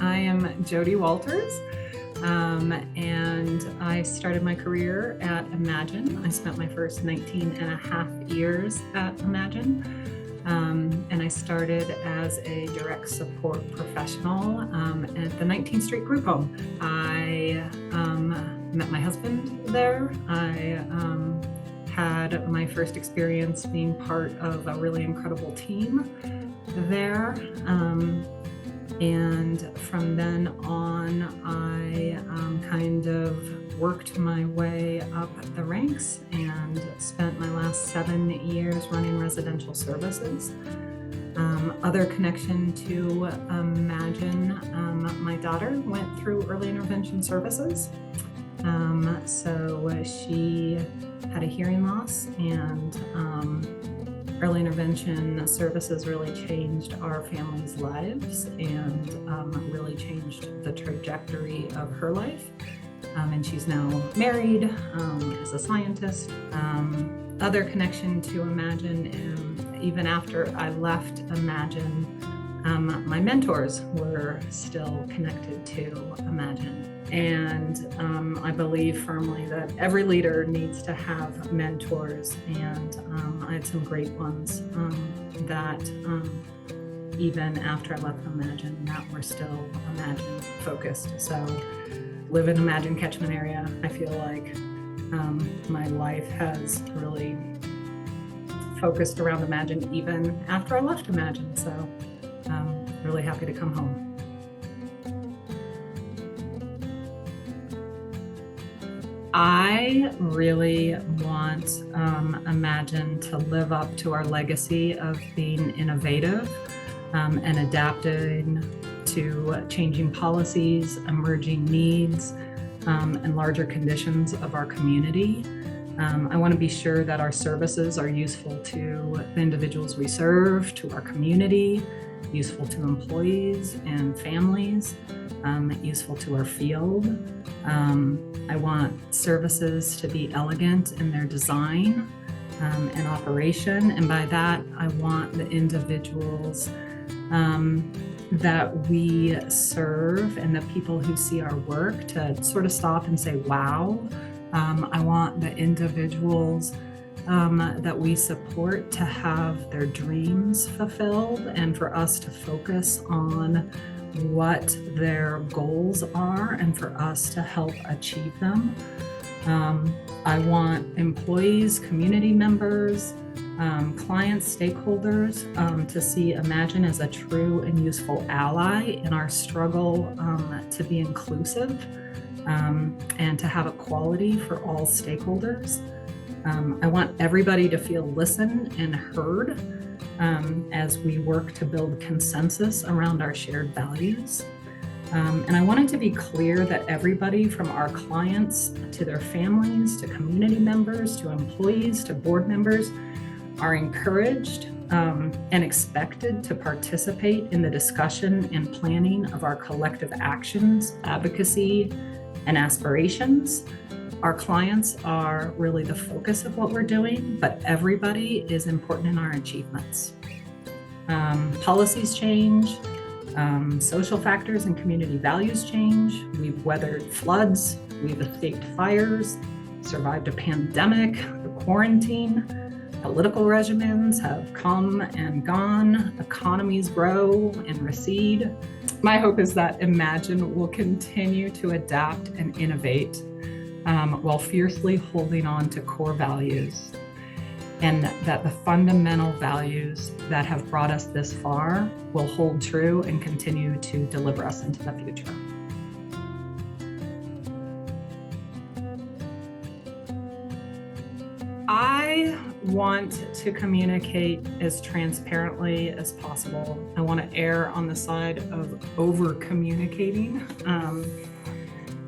I am Jodi Walters, and I started my career at Imagine. I spent my first 19 and a half years at Imagine, and I started as a direct support professional at the 19th Street Group Home. I met my husband there. I had my first experience being part of a really incredible team there. And from then on, I kind of worked my way up the ranks and spent my last 7 years running residential services. Other connection to Imagine, my daughter went through early intervention services. So she had a hearing loss, and early intervention services really changed our family's lives and really changed the trajectory of her life. And she's now married, is a scientist. Other connection to Imagine, even after I left Imagine, my mentors were still connected to Imagine. And I believe firmly that every leader needs to have mentors, and I had some great ones that even after I left Imagine, that were still Imagine focused. So live in Imagine catchment area. I feel like my life has really focused around Imagine even after I left Imagine. So really happy to come home. I really want Imagine to live up to our legacy of being innovative and adapting to changing policies, emerging needs, and larger conditions of our community. I want to be sure that our services are useful to the individuals we serve, to our community, useful to employees and families, useful to our field. I want services to be elegant in their design and operation. And by that, I want the individuals that we serve and the people who see our work to sort of stop and say, wow. I want the individuals that we support to have their dreams fulfilled, and for us to focus on what their goals are and for us to help achieve them. I want employees, community members, clients, stakeholders to see Imagine as a true and useful ally in our struggle to be inclusive and to have equality for all stakeholders. I want everybody to feel listened and heard as we work to build consensus around our shared values. And I wanted to be clear that everybody from our clients to their families, to community members, to employees, to board members are encouraged and expected to participate in the discussion and planning of our collective actions, advocacy, and aspirations. Our clients are really the focus of what we're doing, but everybody is important in our achievements. Policies change, social factors and community values change. We've weathered floods, we've escaped fires, survived a pandemic, the quarantine. Political regimens have come and gone, economies grow and recede. My hope is that Imagine will continue to adapt and innovate while fiercely holding on to core values, and that the fundamental values that have brought us this far will hold true and continue to deliver us into the future. I want to communicate as transparently as possible. I want to err on the side of over communicating.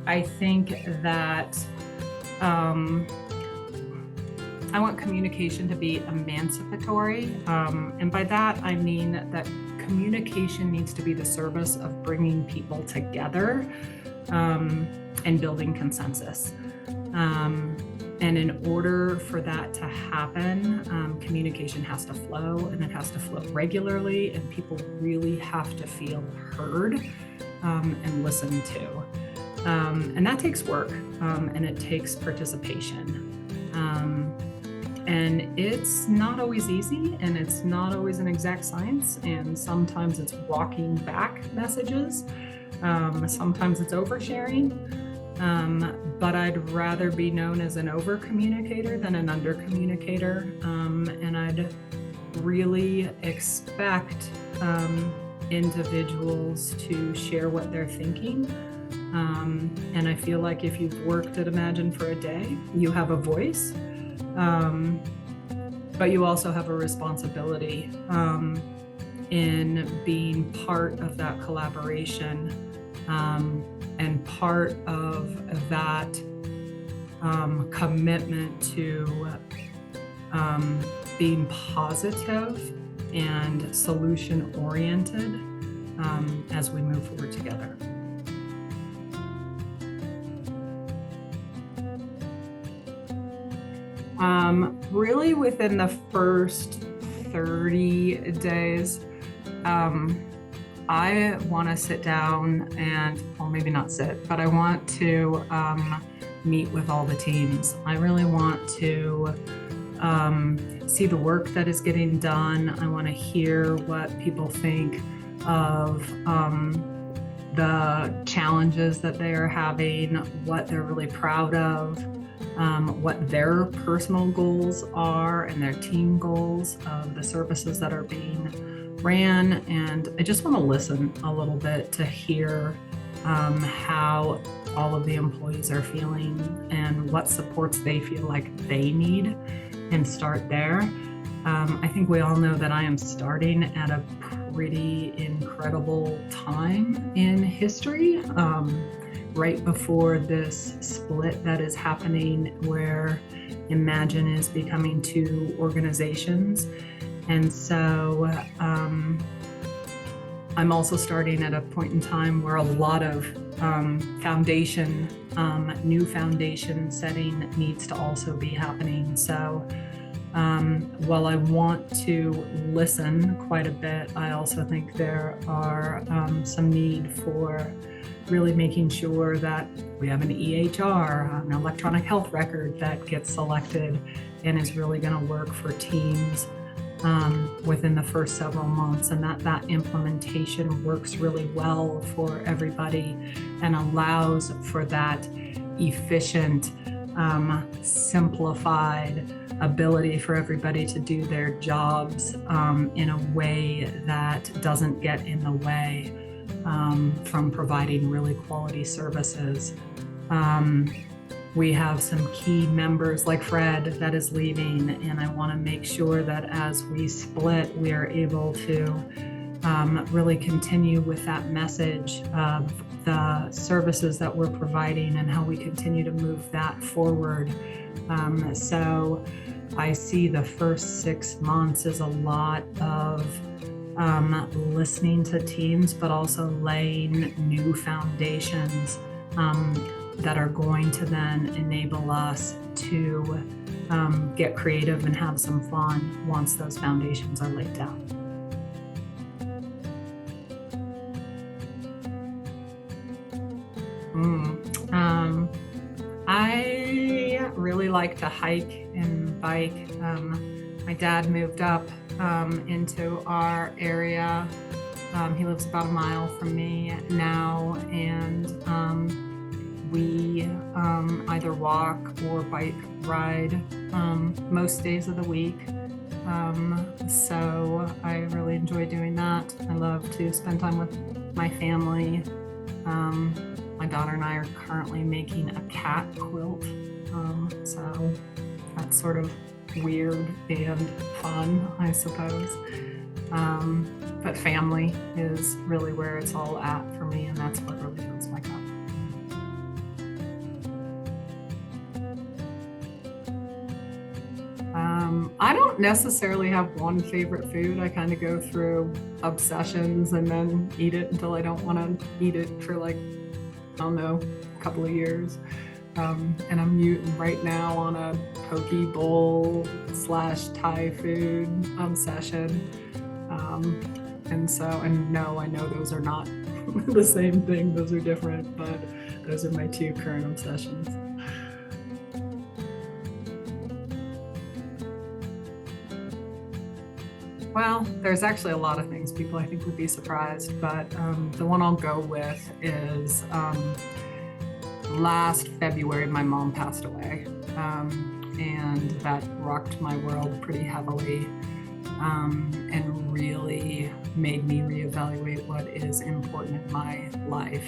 I think that I want communication to be emancipatory. And by that, I mean that communication needs to be the service of bringing people together and building consensus. And in order for that to happen, communication has to flow, and it has to flow regularly, and people really have to feel heard and listened to. And that takes work, and it takes participation. And it's not always easy, and it's not always an exact science. And sometimes it's walking back messages. Sometimes it's oversharing. But I'd rather be known as an over-communicator than an under-communicator. And I'd really expect individuals to share what they're thinking. And I feel like if you've worked at Imagine for a day, you have a voice, but you also have a responsibility in being part of that collaboration, and part of that commitment to being positive and solution-oriented as we move forward together. Really within the first 30 days, I want to sit down and, well, maybe not sit, but I want to meet with all the teams. I really want to see the work that is getting done. I want to hear what people think of the challenges that they are having, what they're really proud of, what their personal goals are and their team goals of the services that are being ran. And I just want to listen a little bit to hear how all of the employees are feeling and what supports they feel like they need, and start there. I think we all know that I am starting at a pretty incredible time in history, right before this split that is happening where Imagine is becoming two organizations. And so I'm also starting at a point in time where a lot of new foundation setting needs to also be happening. So while I want to listen quite a bit, I also think there are some need for really making sure that we have an EHR, an electronic health record that gets selected and is really going to work for teams within the first several months, and that implementation works really well for everybody and allows for that efficient, simplified ability for everybody to do their jobs in a way that doesn't get in the way from providing really quality services. We have some key members like Fred that is leaving, and I want to make sure that as we split, we are able to really continue with that message of the services that we're providing and how we continue to move that forward. So I see the first 6 months as a lot of listening to teams, but also laying new foundations that are going to then enable us to get creative and have some fun once those foundations are laid down. I really like to hike and bike. My dad moved up into our area. He lives about a mile from me now, and we either walk or bike ride most days of the week. So I really enjoy doing that. I love to spend time with my family. My daughter and I are currently making a cat quilt. So that's sort of weird and fun, I suppose. But family is really where it's all at for me, and that's what really fills my cup. I don't necessarily have one favorite food. I kind of go through obsessions and then eat it until I don't want to eat it for like, I don't know, a couple of years. And I'm right now on a poke bowl / Thai food obsession. And no, I know those are not the same thing. Those are different, but those are my two current obsessions. Well, there's actually a lot of things people I think would be surprised, but the one I'll go with is last February, my mom passed away, and that rocked my world pretty heavily, and really made me reevaluate what is important in my life,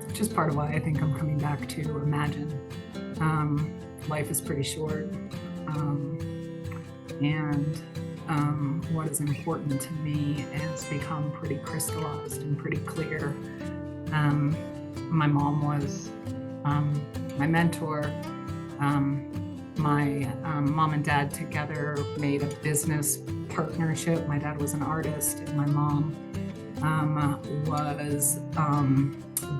which is part of why I think I'm coming back to Imagine. Life is pretty short, and what is important to me has become pretty crystallized and pretty clear. My mom was my mentor. My mom and dad together made a business partnership. My dad was an artist, and my mom was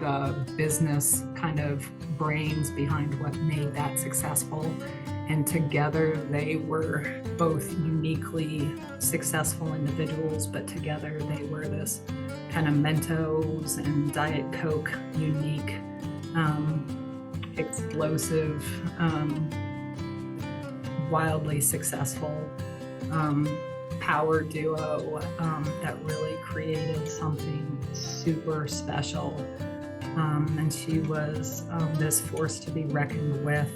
the business kind of brains behind what made that successful. And together they were both uniquely successful individuals, but together they were this kind of Mentos and Diet Coke unique, explosive, wildly successful power duo that really created something super special. And she was this force to be reckoned with.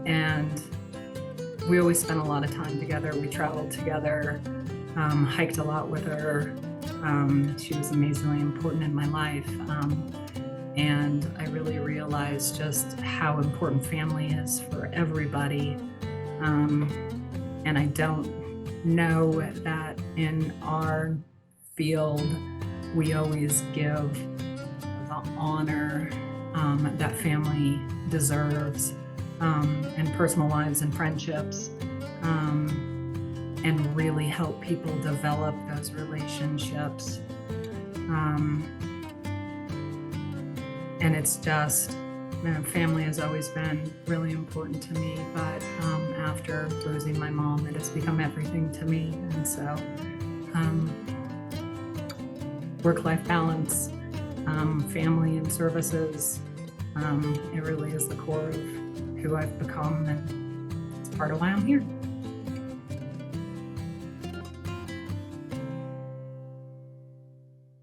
And we always spent a lot of time together. We traveled together, hiked a lot with her. She was amazingly important in my life. And I really realized just how important family is for everybody. And I don't know that in our field, we always give the honor that family deserves. And personal lives and friendships, and really help people develop those relationships. And it's just, family has always been really important to me, but after losing my mom, it has become everything to me. And so work-life balance, family and services, it really is the core of who I've become, and it's part of why I'm here.